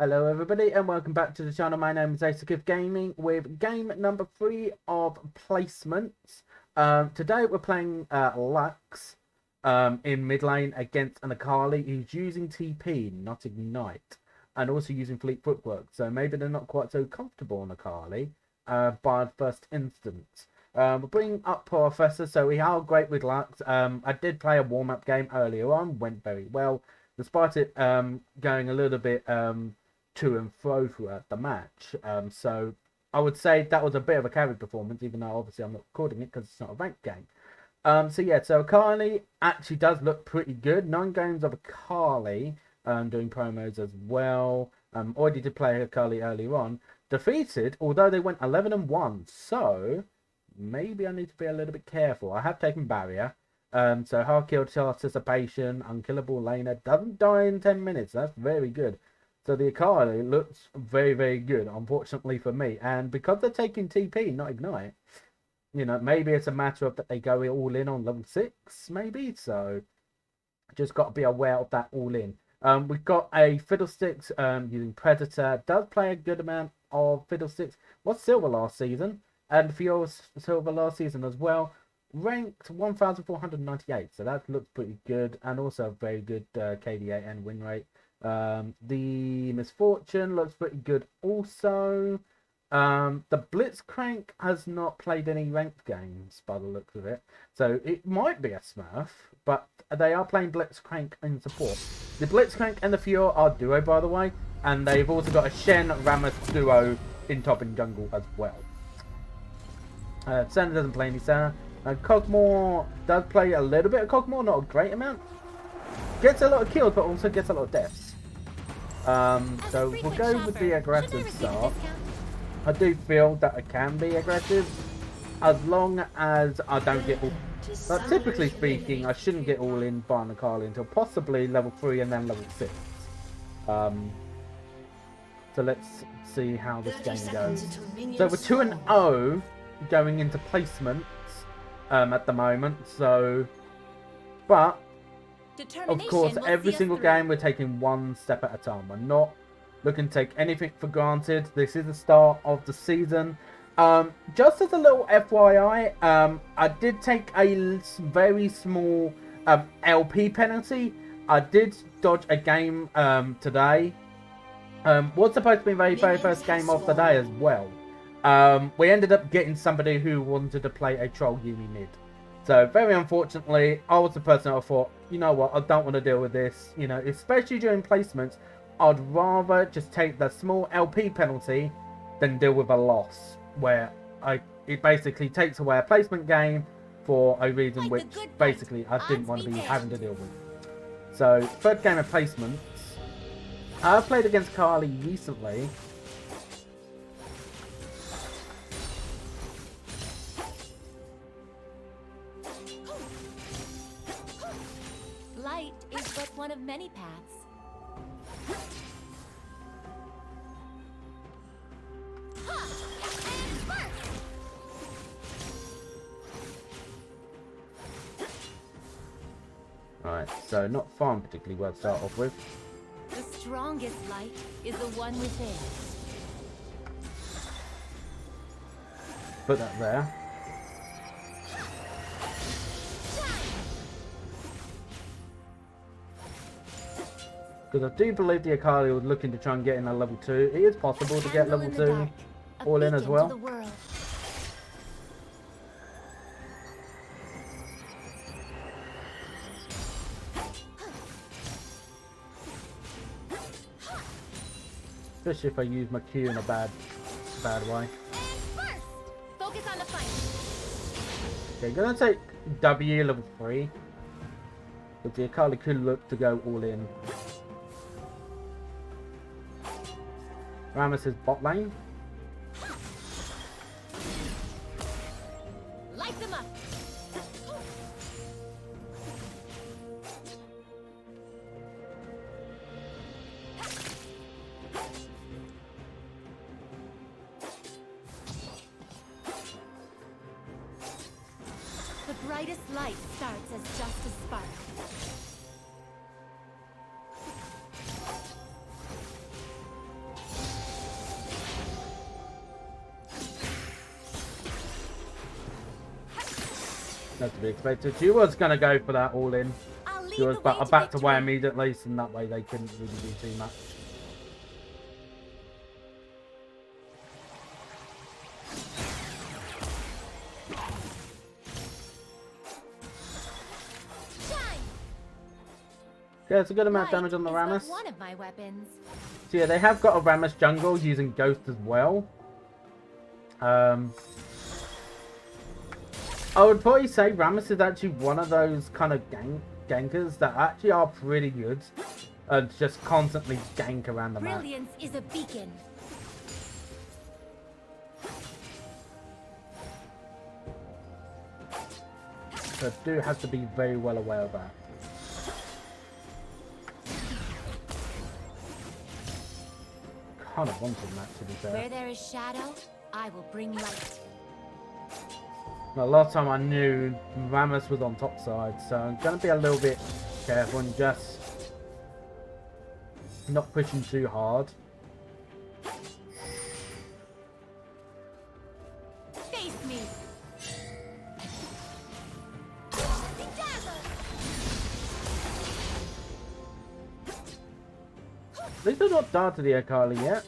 Hello everybody and welcome back to the channel. My name is Aceikith Gaming with game number 3 of placements. Today we're playing Lux in mid lane against an Akali who's using TP, not Ignite, and also using Fleet Footwork. So maybe they're not quite so comfortable on Akali by the first instance. We're bringing up Professor, so we are great with Lux. I did play a warm-up game earlier on, went very well, despite it going a little bit to and fro throughout the match. So I would say that was a bit of a carry performance, even though obviously I'm not recording it because it's not a ranked game. So yeah, so Akali actually does look pretty good. 9 games of Akali, doing promos as well. Already did play Akali earlier on. Defeated, although they went 11-1. So maybe I need to be a little bit careful. I have taken barrier. So hard kill to anticipation, unkillable laner, doesn't die in 10 minutes. That's very good. So the Akali looks very, very good, unfortunately for me. And because they're taking TP, not Ignite, you know, maybe it's a matter of that they go all in on level 6, maybe. So just got to be aware of that all in. We've got a Fiddlesticks using Predator. Does play a good amount of Fiddlesticks. Was silver last season. And Fiora silver last season as well. Ranked 1498. So that looks pretty good. And also a very good KDA and win rate. The Misfortune looks pretty good also. The Blitzcrank has not played any ranked games by the looks of it, so it might be a Smurf, but they are playing Blitzcrank in support. The Blitzcrank and the Fiora are duo, by the way, and they've also got a Shen Rammus duo in top and jungle as well. Senna doesn't play any Senna. Cogmore does play a little bit of Cogmore, not a great amount. Gets a lot of kills, but also gets a lot of deaths. So we'll go with the aggressive start. I do feel that I can be aggressive as long as I don't get all. But typically speaking, I shouldn't get all in by Akali until possibly level 3 and then level 6. So let's see how this game goes. So we're 2-0 going into placements at the moment. So, but of course, every single game we're taking one step at a time. We're not looking to take anything for granted. This is the start of the season. Just as a little FYI, I did take a very small LP penalty. I did dodge a game today. Was supposed to be the very first game of the day as well. We ended up getting somebody who wanted to play a troll Yumi mid. So, very unfortunately, I was the person I thought, you know what, I don't want to deal with this. You know, especially during placements, I'd rather just take the small LP penalty than deal with a loss. Where it basically takes away a placement game for a reason which basically I didn't want to be having to deal with. So, third game of placements. I played against Akali recently. Light is but one of many paths. Alright, so not farm particularly well to start off with. The strongest light is the one within. Put that there. Because I do believe the Akali was looking to try and get in a level 2. It is possible to get level 2 all in as well. Especially if I use my Q in a bad way. Focus on the fight. Okay, gonna take W level 3. But the Akali could look to go all in. Rammus is bot lane. Light them up. The brightest light starts as just a spark. Not to be expected. She was going to go for that all in. I'll lead She was the way to backed away victory. immediately, so that way they couldn't really do too much. Shine. Yeah, it's a good amount of Light damage on the is but Rammus. one of my weapons. So yeah, they have got a Rammus jungle using Ghost as well. I would probably say Rammus is actually one of those kind of gankers that actually are pretty good. And just constantly gank around the map. Brilliance is a beacon. So I do have to be very well aware of that. Kind of wanted that, to be fair. Where there is shadow, I will bring light. Now, last time I knew Rammus was on top side, so I'm going to be a little bit careful and just not pushing too hard. Face me. At least I've not died to the Akali yet.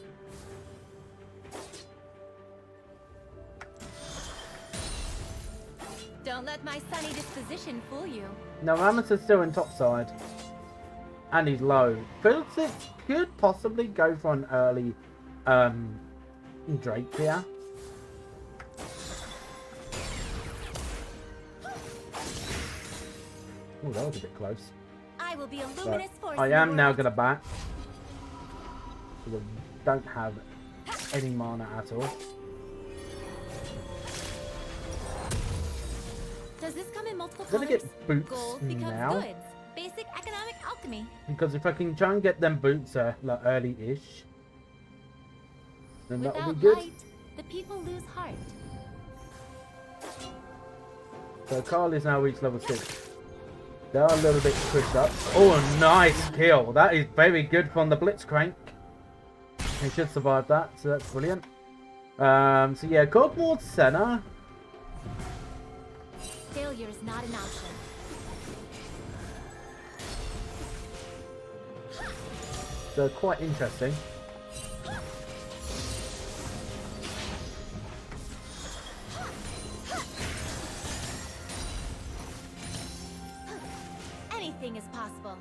Don't let my sunny disposition fool you. No, Rammus is still in top side. And he's low. Phillips could possibly go for an early Drake here. Oh, that was a bit close. I will be a But luminous force. I in the am now world. going to back. Because I don't have any mana at all. Does this come in multiple I'm going colors? to get boots Gold becomes now. goods. Basic economic alchemy. Because if I can try and get them boots like early-ish, then that will Without be good. light, the people lose heart. So Carl is now reached level 6. They are a little bit pushed up. Oh, nice kill. That is very good from the Blitzcrank. He should survive that, so that's brilliant. So yeah, go towards center. Failure is not an option. So quite interesting. Anything is possible.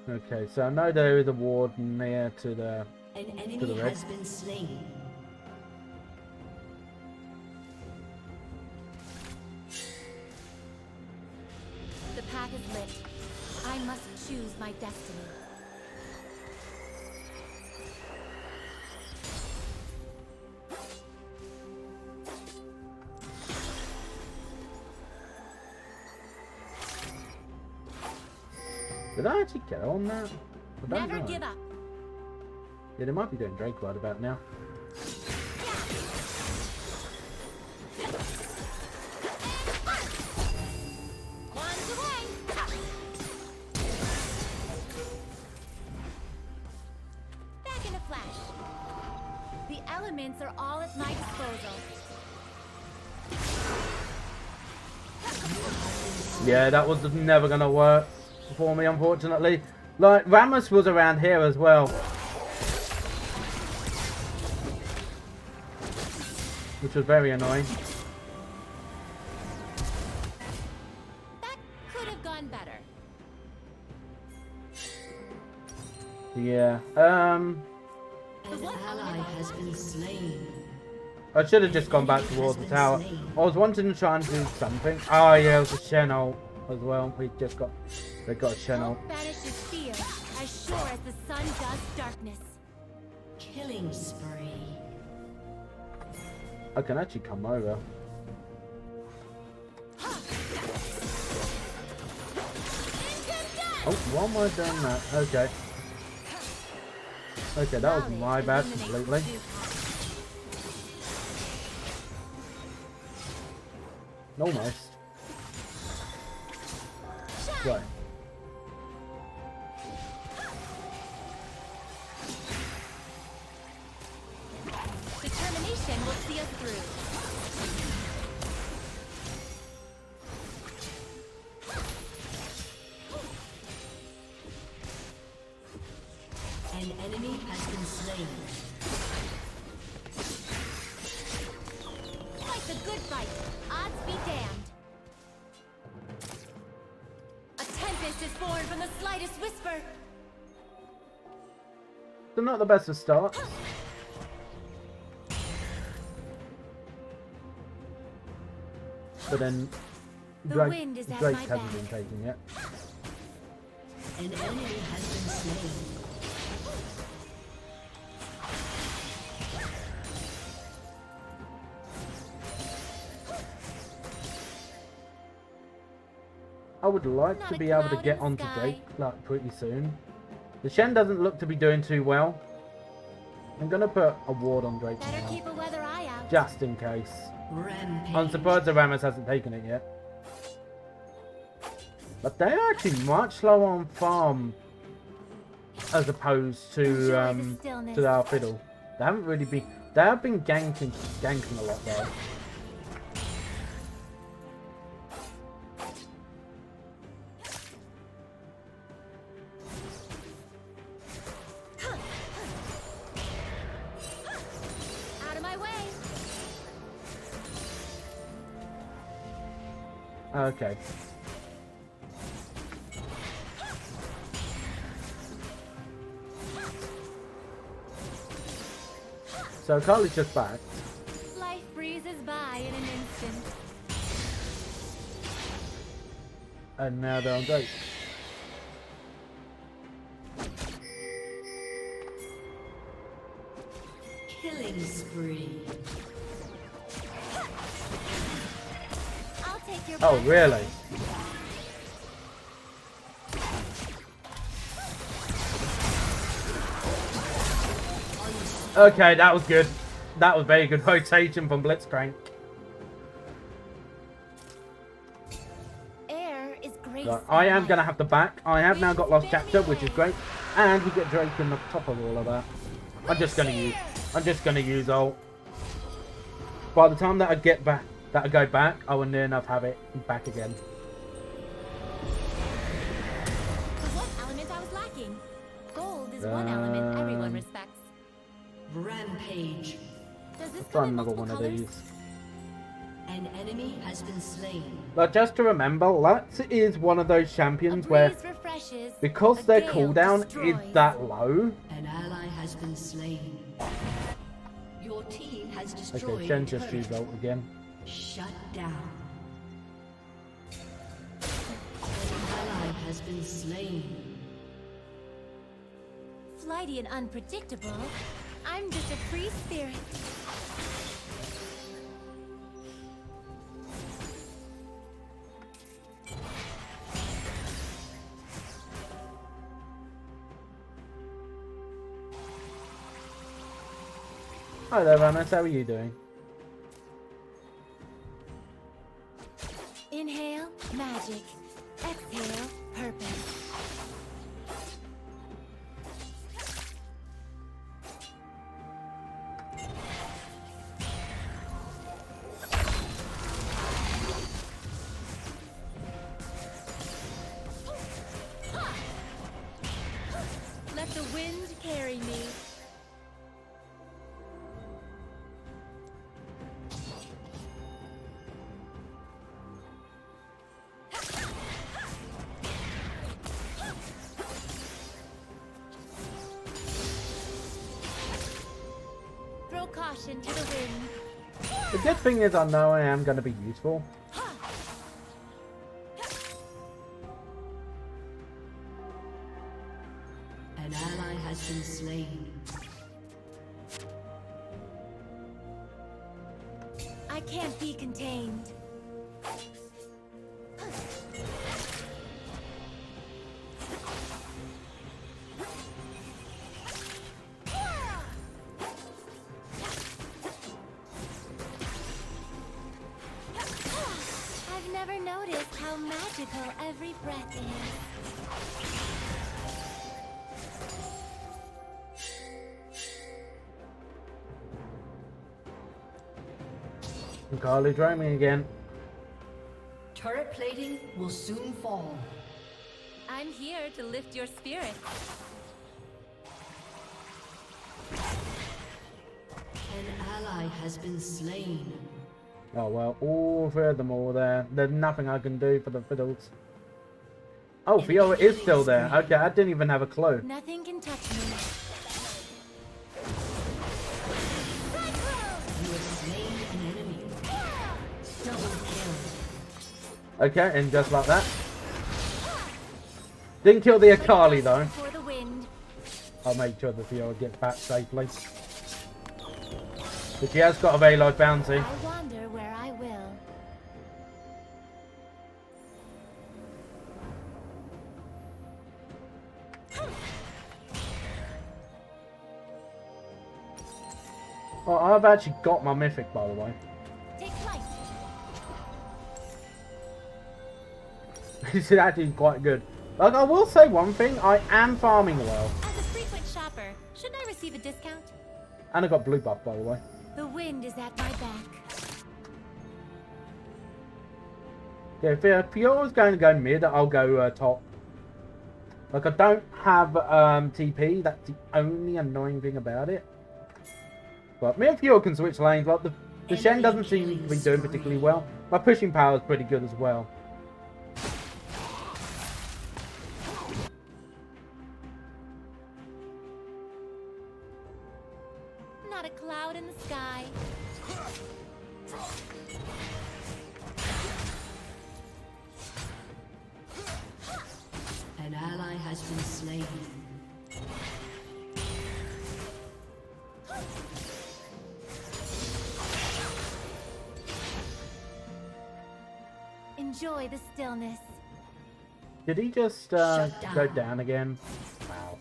Okay, so I know there is a ward near to the... An the enemy red. has been slain. The path is lit. I must choose my destiny. Did I actually get on that? I don't Never know. give up. Yeah, they might be doing Drake right about now. One's away. Back in a flash. The elements are all at my disposal. Yeah, that was never going to work for me, unfortunately. Like, Rammus was around here as well. Which was very annoying. That could have gone better. Yeah. An ally has been slain. I should have just gone back towards the tower. I was wanting to try and do something. Oh yeah, it was a Shen ult as well. They got a Shen ult. Hope banishes fear as sure as the sun does darkness. Killing spree. I can actually come over. Oh, why am I doing that? Okay. Okay, that was my bad completely. Almost. Right. Determination will An enemy has been slain. Fight the good fight. Odds be damned. A tempest is born from the slightest whisper. They're not the best of starts. But then Drake's hasn't been taken yet. An enemy has been slain. I would like to be able to get onto Drake like pretty soon. The Shen doesn't look to be doing too well. I'm gonna put a ward on Drake Better now, keep a weather eye out. just in case. Rampage. I'm surprised the Ramos hasn't taken it yet. But they're actually much slower on farm as opposed to our fiddle. They haven't really been. They have been ganking a lot though. Out of my way. Okay. So Akali's just back. Life breezes by in an instant. And now they're on Drake. Killing spree. I'll take your Oh, back. really? Okay, that was good. That was very good rotation from Blitzcrank. Air is grace. Right, I am and going to light. have to back. I have now got Lost Chapter, which is great. And we get Drake in the top of all of that. I'm just going to use ult. By the time that I get back, that I go back, I will near enough have it back again. The one element I was lacking. Gold is one element everyone respects. Rampage. Does this Try come in another multiple one of colors? these. An enemy has been slain. But just to remember, Lux is one of those champions A where, breeze refreshes, because a their gale cooldown destroys. is that low. An ally has been slain. Your team has destroyed. Okay, Shen just turret. used ult again. Shut down. An ally has been slain. Flighty and unpredictable. I'm just a free spirit. Hi there, Ramos. How are you doing? Inhale, magic. Exhale, purpose. Let the wind carry me. Throw caution to the wind. The good thing is I know I am going to be useful. An ally has been slain. I can't be contained. I've never noticed how magical every breath is. Akali dreaming again. Turret plating will soon fall. I'm here to lift your spirit. has been slain. Oh well, all three of them all there. There's nothing I can do for the fiddles. Oh, Fiora is still there. Okay, I didn't even have a clue. Nothing can touch me. You have slain an enemy. Double kill. Okay, and just like that. Didn't kill the Akali though. For the wind. I'll make sure the Fiora gets back safely. But she has got a very large bounty. I wander where I will. Oh, I've actually got my mythic, by the way. Take flight. This is actually quite good. Like, I will say one thing, I am farming well. As a frequent shopper, shouldn't I receive a discount? And I got blue buff, by the way. The wind is at my back. Yeah, if Fiora's going to go mid, I'll go top. Like, I don't have TP, that's the only annoying thing about it. But me and Fiora can switch lanes. Like, the Shen doesn't seem to be doing particularly well. My pushing power is pretty good as well. Not a cloud in the sky. An ally has been slain. Enjoy the stillness. Did he just Shut go down. down again? Wow.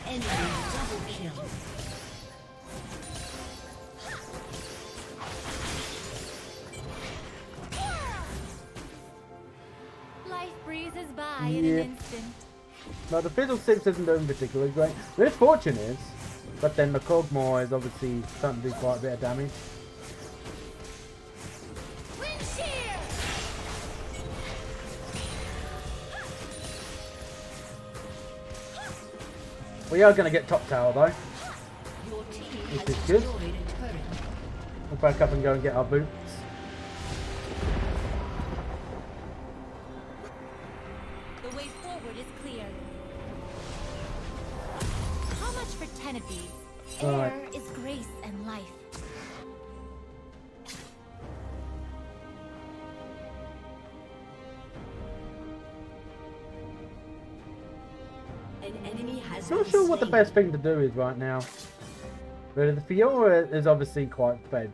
Enemy double kill. Life breezes by in Yeah. an instant. No, the Fiddle 6 isn't doing particularly great. This Fortune is, but then the Cogmore is obviously starting to do quite a bit of damage. Wind shear! We are going to get top tower though. Your team This has is good. destroyed a turret. We'll back up and go and get our boots. The way forward is clear. How much for 10 of these? Alright. Air is grace and life. An enemy has Not been sure what the slain. best thing to do is right now. But the Fiora is obviously quite fed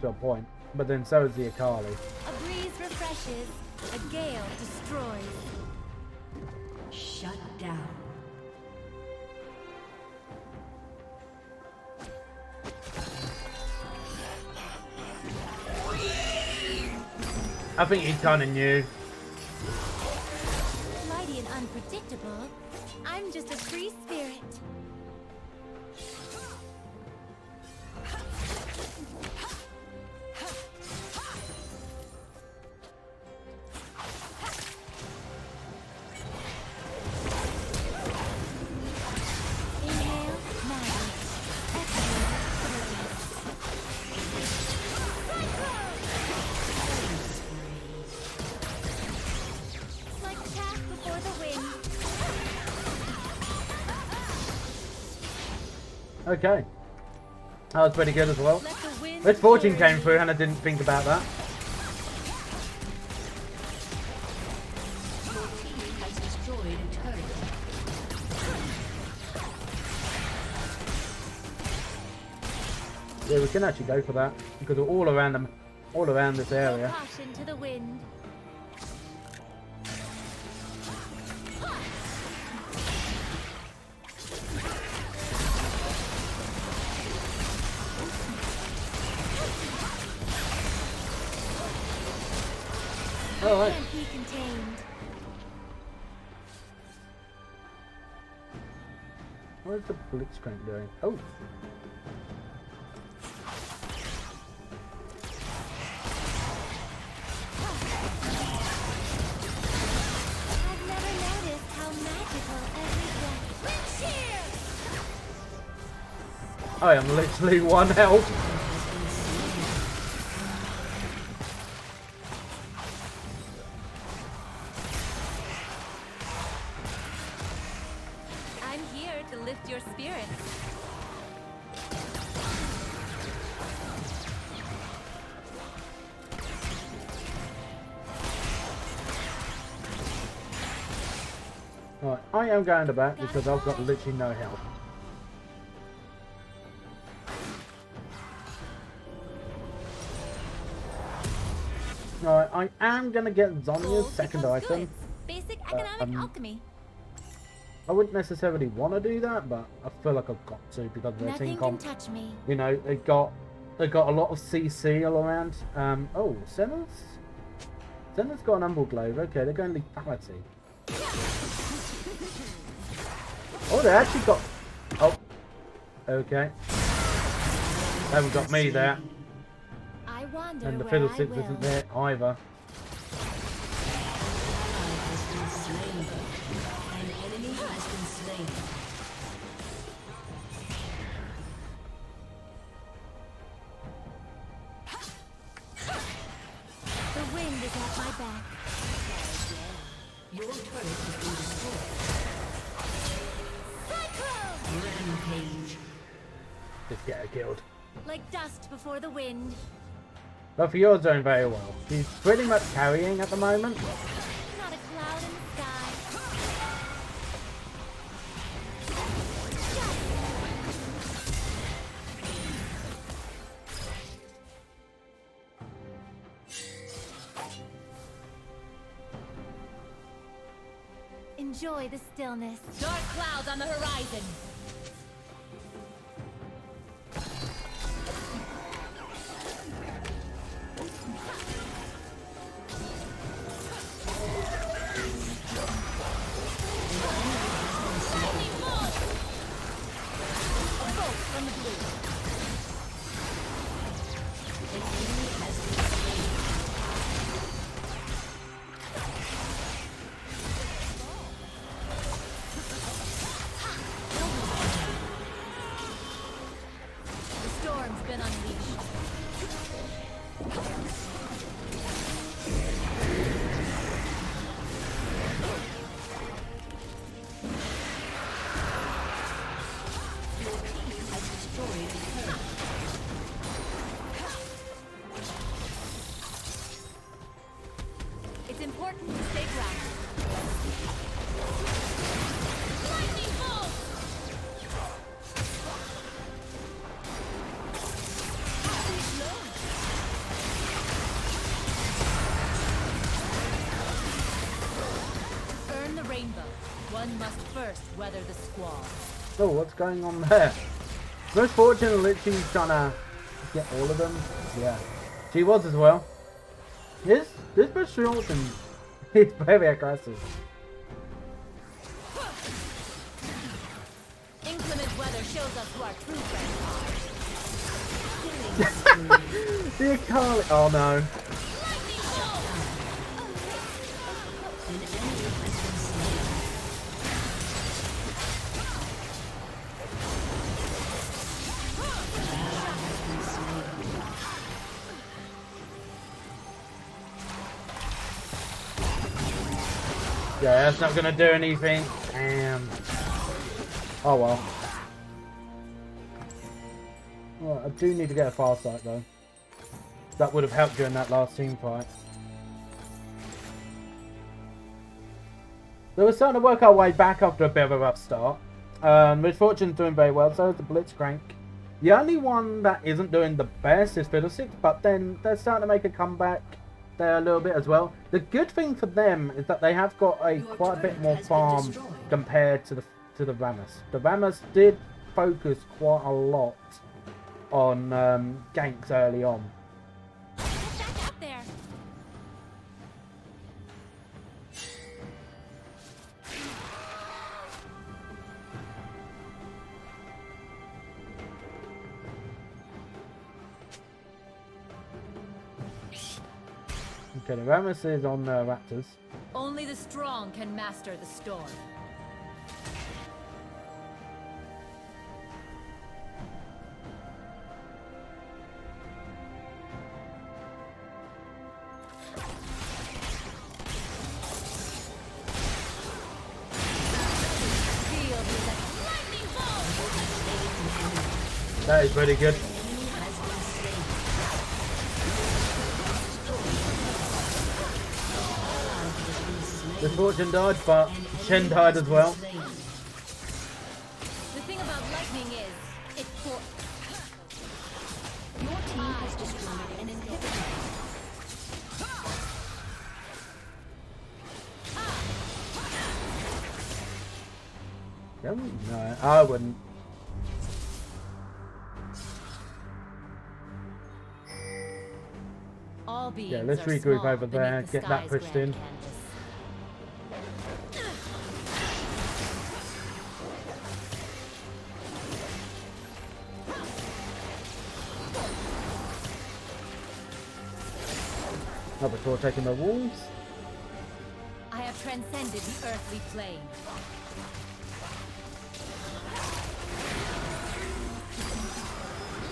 to a point, but then so is the Akali. A breeze refreshes, a gale destroys. Shut down. I think he kind of knew. Mighty and unpredictable. I'm just a free spirit. Inhale, magic. Exhale, focus. Like chaff before the wind. Okay. That was pretty good as well. Let the wind This Fortune carry came me. through and I didn't think about that. Your team has destroyed a turret. Yeah, we can actually go for that because we're all around them, all around this Throw area. caution to the wind. All right. Can't be contained. Where's the Blitzcrank going? Oh. I've never noticed how magical every breath. Wind shear! I am literally one health. lift your spirits. Right, I am going to back because I've got literally no health. Alright, I am going to get Zonya's Gold second becomes item. goods. Basic economic alchemy. I wouldn't necessarily want to do that, but I feel like I've got to because their Nothing team can comp. touch me. You know, they got a lot of CC all around. Oh, Senna's got an Umbral Glaive. Okay, they're going lethality. Oh, they actually got. Oh, okay. They haven't got me there, I wonder and the where I Fiddlesticks will. isn't there either. An enemy has been slain. The wind is at my back. Your turret has been destroyed. Cyclone! Rampage. Just get her killed. Like dust before the wind. But for yours doing very well. She's pretty much carrying at the moment. Not a cloud in the sky. Enjoy the stillness. Dark clouds on the horizon. It's important to stay grounded. Lightning bolt! Earn the rainbow. One must first weather the squall. Oh, what's going on there? Most fortunately, she's trying to get all of them. Yeah, she was as well. This Bashulton is very aggressive. Inclement weather shows us who our true friends are. The Akali. Oh no. Lightning bolt! An enemy has been slain. Yeah, that's not gonna do anything. Damn. Oh well. Well, I do need to get a fast sight though. That would have helped during that last team fight. So we're starting to work our way back after a bit of a rough start. Misfortune's doing very well, so is the Blitzcrank. The only one that isn't doing the best is Fiddlesticks, but then they're starting to make a comeback there a little bit as well. The good thing for them is that they have got quite a bit more farm compared to the Rammus. The Rammus did focus quite a lot on ganks early on. Get back out there. Okay, the Rammus is on Raptors. Only the strong can master the storm. Field is a lightning That is pretty good. The Fortune died, but Shen died as well. The thing about lightning is, it for Your team has destroyed an inhibitor. No, I wouldn't. all beings Yeah, let's are regroup small over there, beneath the get that sky's pushed grand in. canvas. Not before taking the walls. I have transcended the earthly plane.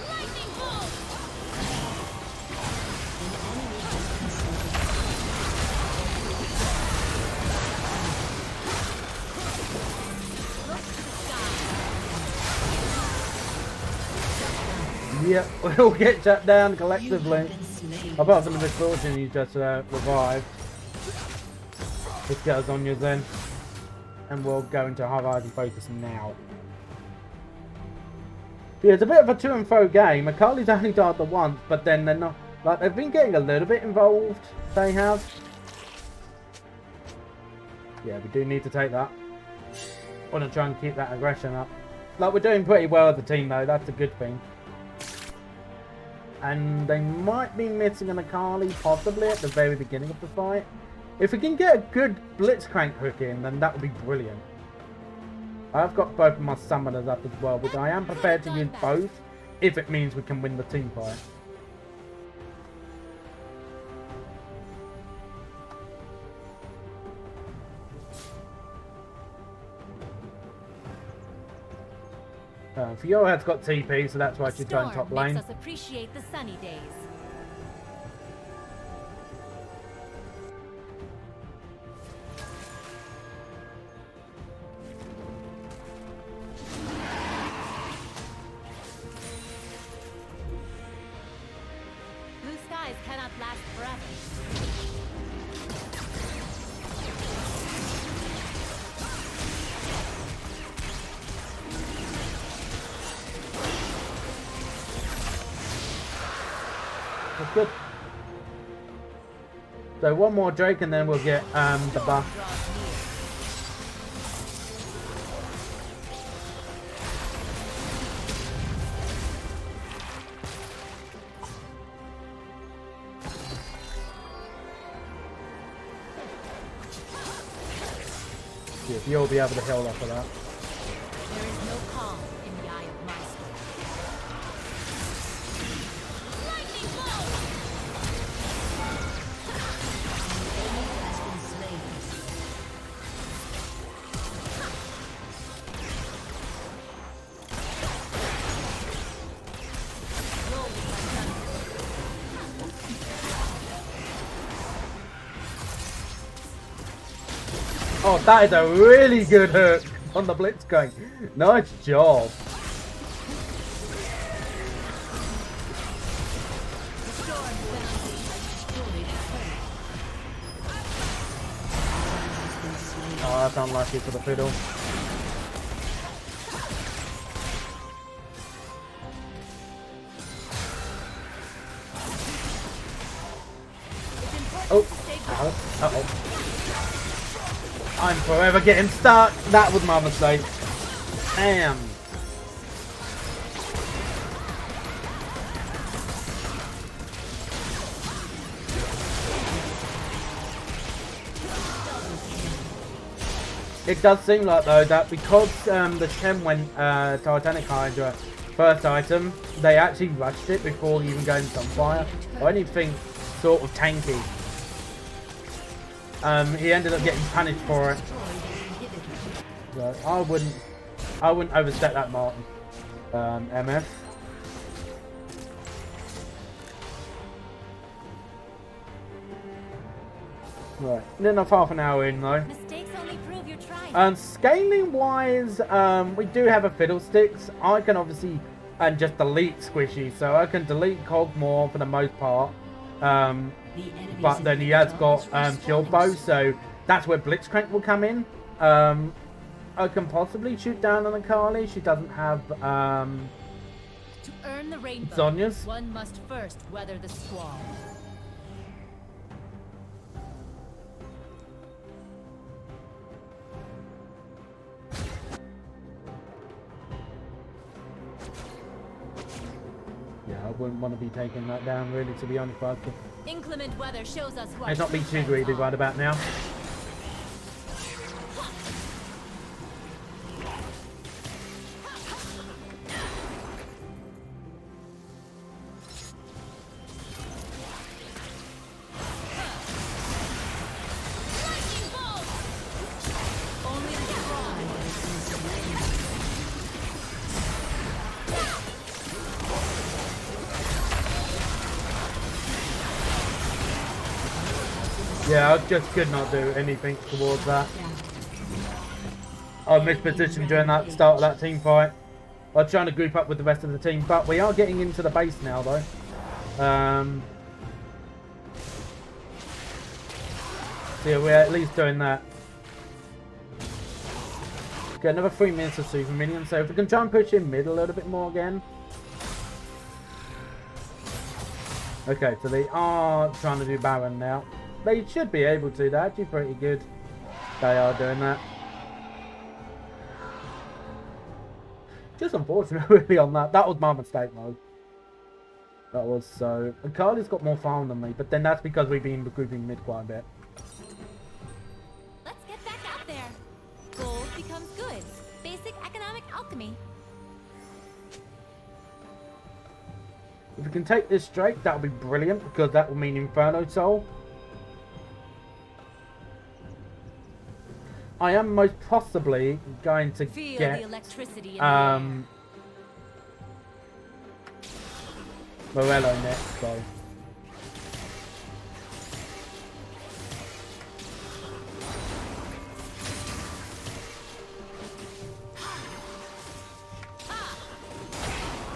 Lightning bolt! Look to the sky. Yep, we'll get shut down collectively. Been slain. Apart from the misfortune you just revived. Let's get us on you then. And we'll go into high-riding focus now. Yeah, it's a bit of a to and fro game. Akali's only died the once, but then they're not... Like, they've been getting a little bit involved. They have. Yeah, we do need to take that. Want to try and keep that aggression up. Like, we're doing pretty well as a team, though. That's a good thing. And they might be missing an Akali, possibly, at the very beginning of the fight. If we can get a good Blitzcrank hook in, then that would be brilliant. I've got both of my summoners up as well, but I am prepared to use both if it means we can win the team fight. Fiorad's got TP, so that's why she's going top lane. Makes us appreciate the sunny days. Blue skies cannot last forever. That's good. So one more Drake and then we'll get the buff. Draws near. See if you'll be able to heal off of that. There is no calm in the eye of my soul. Lightning bolt! Has been slain. Roll with my thunder. Oh, that is a really good hook on the Blitzcrank. Nice job. The storm has been unleashed. Oh, that's unlucky for the fiddle. It's important Oh, to stay uh-oh, uh-oh. I'm forever getting stuck. That was my mistake. Damn. It does seem like though that because the Shen went Titanic Hydra first item, they actually rushed it before even going Sunfire or anything sort of tanky. He ended up getting punished for it. So I wouldn't overstep that, Martin. MF. Right, enough half an hour in though. Mistakes only prove you're trying. Scaling wise, we do have a Fiddlesticks. I can obviously and just delete Squishy. So I can delete Cogmore for the most part. But then he has got shield bow, so that's where Blitzcrank will come in. I can possibly shoot down on Akali. She doesn't have To earn the rainbow, Zonya's. one must first weather the squall. Yeah, I wouldn't want to be taking that down, really, to be honest. But Inclement weather shows us what let's not be true too friends greedy are. right about now. Lightning bolt! Only the strong. Yeah, I just could not do anything towards that. I mispositioned during that start of that team fight. I was trying to group up with the rest of the team, but we are getting into the base now, though. So yeah, we're at least doing that. Get another 3 minutes of super minions, so if we can try and push in mid a little bit more again. Okay, so they are trying to do Baron now. They should be able to, they're actually pretty good. They are doing that. Just unfortunate really on that. That was my mistake though. That was so... Akali's got more farm than me, but then that's because we've been regrouping mid quite a bit. Let's get back out there. Gold becomes good. Basic economic alchemy. If we can take this straight, that would be brilliant, because that will mean Inferno Soul. I am most possibly going to Feel get the electricity in the air. Morello next, so.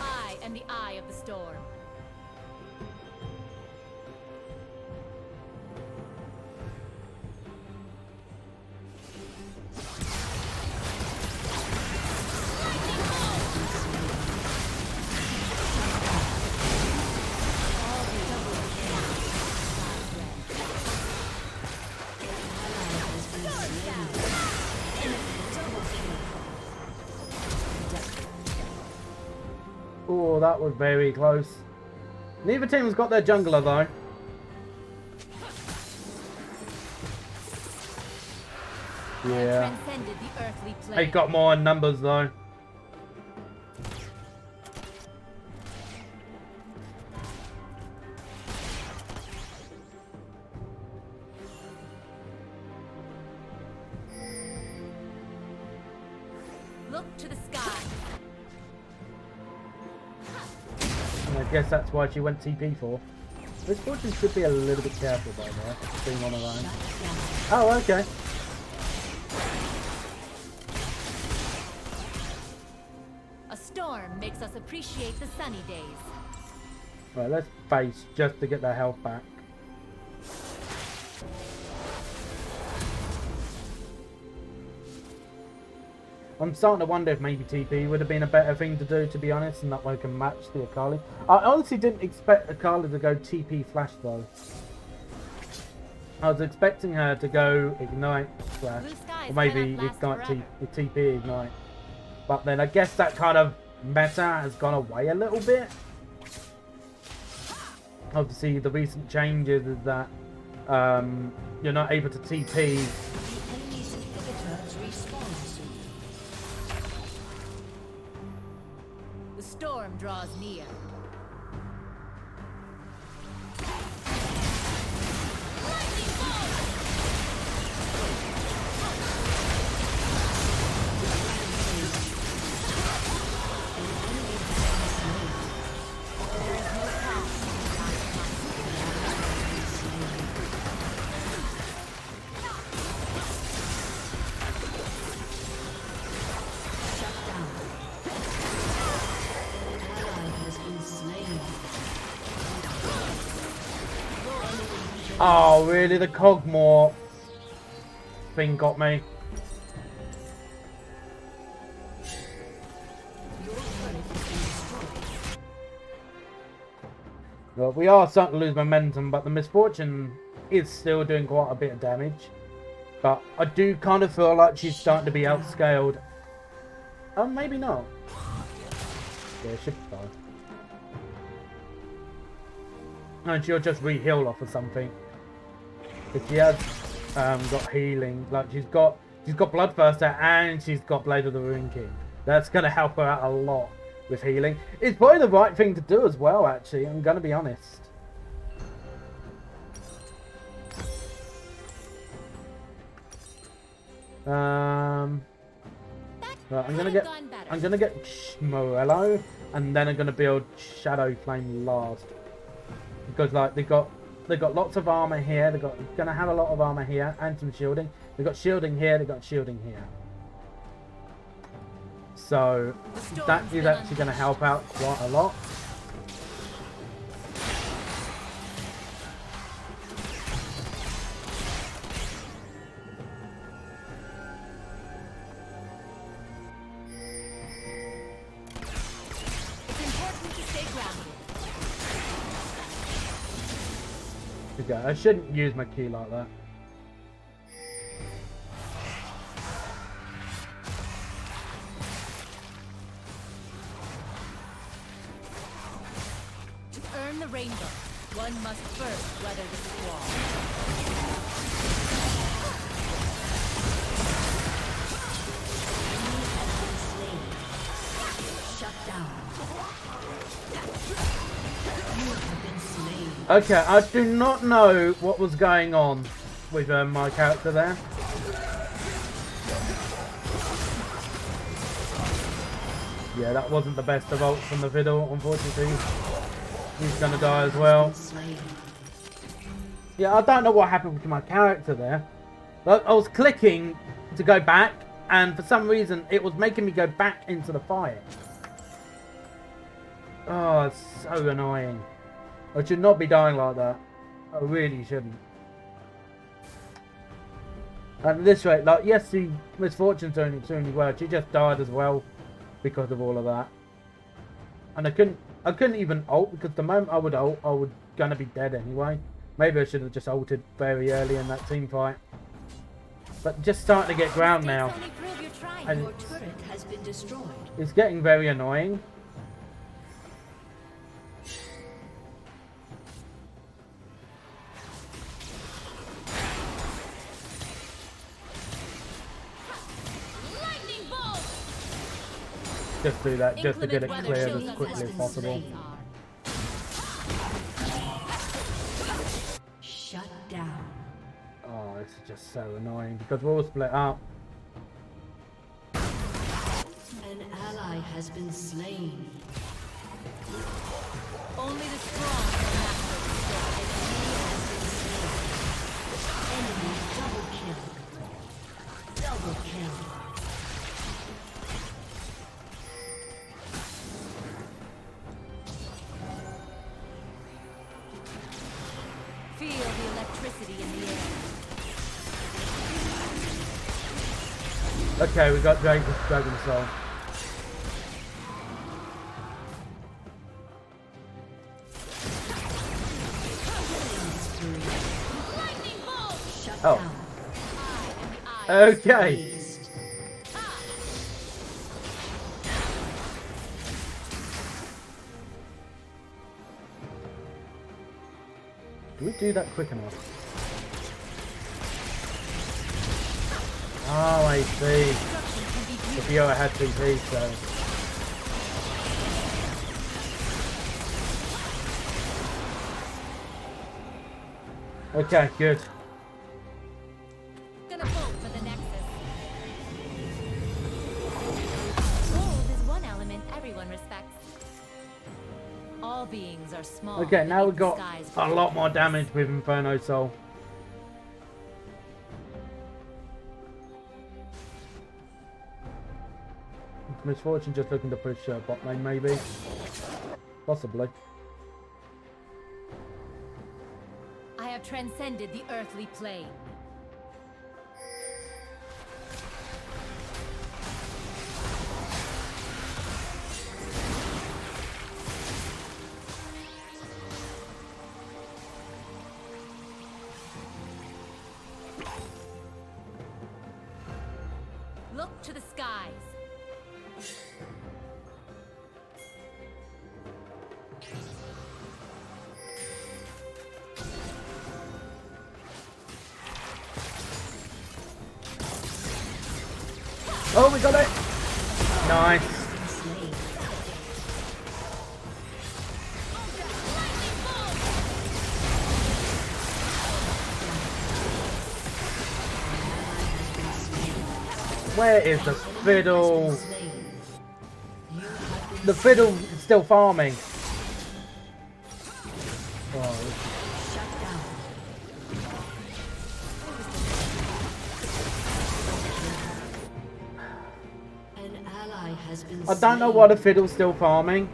I am the eye of the storm. Oh, that was very close. Neither team's got their jungler though. Yeah. Transcended the earthly plane. They got more in numbers though. Look to the sky. And I guess that's why she went TP for. This Fortune should be a little bit careful by there, being on her own. Oh, okay. A storm makes us appreciate the sunny days. Right, let's face just to get their health back. I'm starting to wonder if maybe TP would have been a better thing to do, to be honest, and that way I can match the Akali. I honestly didn't expect Akali to go TP Flash though. I was expecting her to go Ignite Flash, Blue skies or maybe cannot last Ignite forever. TP Ignite. But then I guess that kind of meta has gone away a little bit. Obviously, the recent changes is that you're not able to TP. The enemy's inhibitors respawn soon. The storm draws near. Lightning bolt! There is no calm without my Oh, really? The Cogmore thing got me. Well, we are starting to lose momentum, but the Misfortune is still doing quite a bit of damage. But I do kind of feel like she's starting to be outscaled. Oh, maybe not. Yeah, she should be fine. And she'll just re-heal off or something. If she has got healing, like she's got Bloodthirster and she's got Blade of the Ruined King. That's gonna help her out a lot with healing. It's probably the right thing to do as well, actually, I'm gonna be honest. Right, I'm gonna get Morello, and then I'm gonna build Shadow Flame last. Because like they've got lots of armor here, gonna have a lot of armor here, and some shielding. They've got shielding here, they've got shielding here. So that is actually gonna help out quite a lot. Okay, I shouldn't use my key like that. To earn the rainbow, one must first weather the squall. Shut down. You have been slain. Okay, I do not know what was going on with my character there. Yeah, that wasn't the best of ults from the Fiddle, unfortunately. He's gonna die as well. Yeah, I don't know what happened with my character there. I was clicking to go back, and for some reason it was making me go back into the fight. Oh, it's so annoying. I should not be dying like that. I really shouldn't. At this rate, like, yes, the Misfortune's doing extremely well. She just died as well because of all of that. And I couldn't even ult, because the moment I would ult, I would gonna be dead anyway. Maybe I should have just ulted very early in that team fight. But just starting to get ground now. And Your turret has been destroyed. it's getting very annoying. Just do that, just to get it cleared as quickly as possible. Shut down. Oh, this is just so annoying because we're all split up. An ally has been slain. Only the strong can master the Enemy double kill. Double kill. Feel the electricity in the air. Okay, we got Dragon Soul. Oh. Okay. Do we do that quick enough? Oh, I see. If you had TP, so... Okay, good. Gonna vote for the Nexus. Gold is one element everyone respects. All beings are small. Okay, now we've got skies a lot more damage with Inferno Soul. Misfortune just looking to push bot lane, maybe. Possibly. I have have transcended the earthly plane. Look to the skies. Oh, we got it! Nice. Where is the fiddle? The fiddle is still farming. Oh. I don't know why the fiddle's still farming,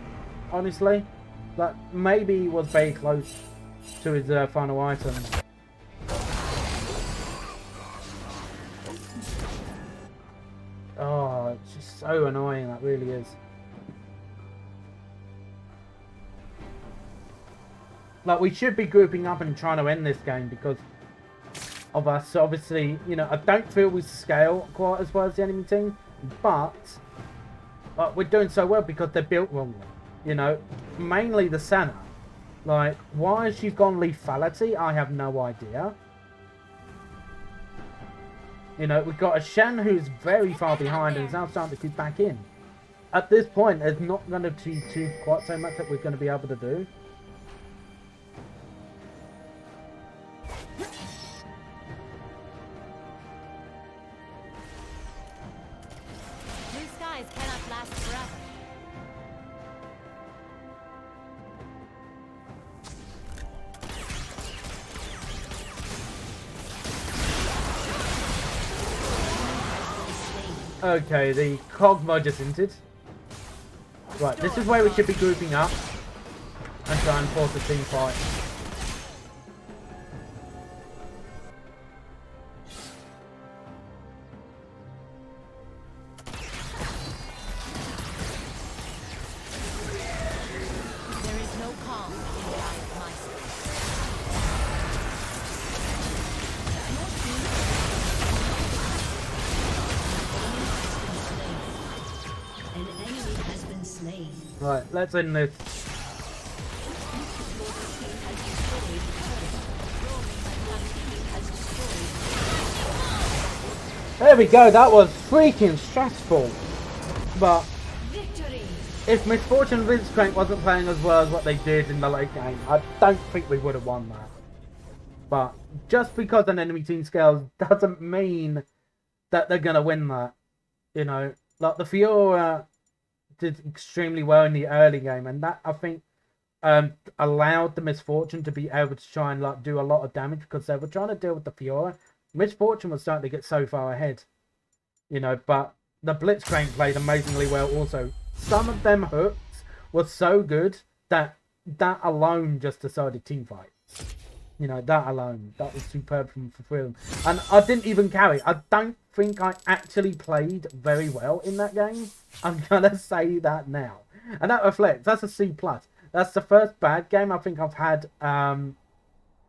honestly. Like, maybe he was very close to his final item. Oh, it's just so annoying, that really is. Like, we should be grouping up and trying to end this game because of us. Obviously, you know, I don't feel we scale quite as well as the enemy team, but we're doing so well because they're built wrongly. You know, mainly the Senna. Like, why she's gone lethality, I have no idea. You know, we've got a Shen who's very far behind and is now starting to creep back in. At this point, there's not going to be quite so much that we're going to be able to do. Blue skies cannot last forever. Okay, the Cogma just entered. Right, this is where we should be grouping up and try and force a team fight. There is no calm in the eye of my soul. An enemy has been slain. Right, let's end this. There we go, that was freaking stressful. But Victory! if Misfortune Blitzcrank wasn't playing as well as what they did in the late game, I don't think we would have won that. But just because an enemy team scales doesn't mean that they're going to win that. You know, like the Fiora did extremely well in the early game, and that, I think, allowed the Misfortune to be able to try and like do a lot of damage because they were trying to deal with the Fiora. Misfortune was starting to get so far ahead, you know, but the Blitzcrank played amazingly well also. Some of them hooks were so good that alone just decided team fights. You know, that alone. That was superb from Freedom. And I didn't even carry. I don't think I actually played very well in that game. I'm going to say that now. And that reflects. That's a C+. That's the first bad game I think I've had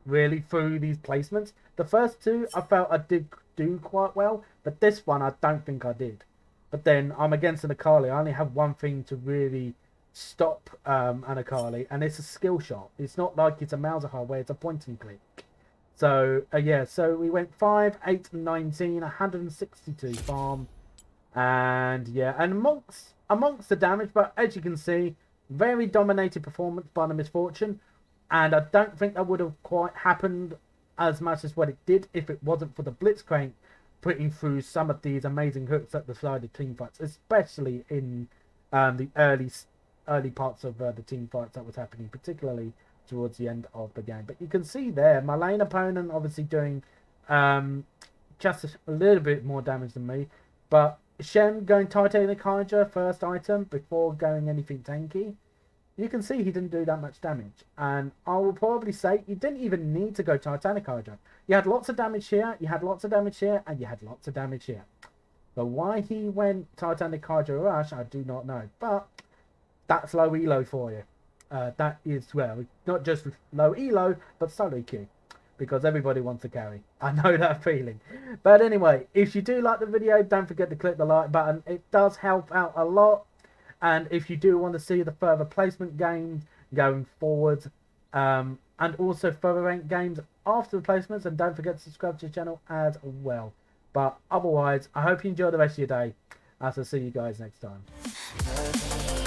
really through these placements. The first two, I felt I did do quite well. But this one, I don't think I did. But then I'm against an Akali. I only have one thing to really stop an Akali, and it's a skill shot. It's not like it's a Malzahar where it's a point and click. So yeah, so we went 5, 8, 19, 162 farm, and yeah, and amongst the damage, but as you can see, very dominated performance by the Misfortune, and I don't think that would have quite happened as much as what it did if it wasn't for the Blitzcrank putting through some of these amazing hooks at the side of team fights, especially in the early parts of the team fights that was happening, particularly towards the end of the game. But you can see there, my lane opponent obviously doing just a little bit more damage than me, but Shen going Titanic Hydra first item before going anything tanky. you can see he didn't do that much damage. And I will probably say you didn't even need to go Titanic Hydra. You had lots of damage here, you had lots of damage here, and you had lots of damage here. So why he went Titanic Hydra Rush, I do not know. But that's low elo for you. That is, well, not just low elo, but solo queue. Because everybody wants to carry. I know that feeling. But anyway, if you do like the video, don't forget to click the like button. It does help out a lot. And if you do want to see the further placement games going forward, and also further ranked games after the placements, and don't forget to subscribe to the channel as well. But otherwise, I hope you enjoy the rest of your day. As I'll see you guys next time.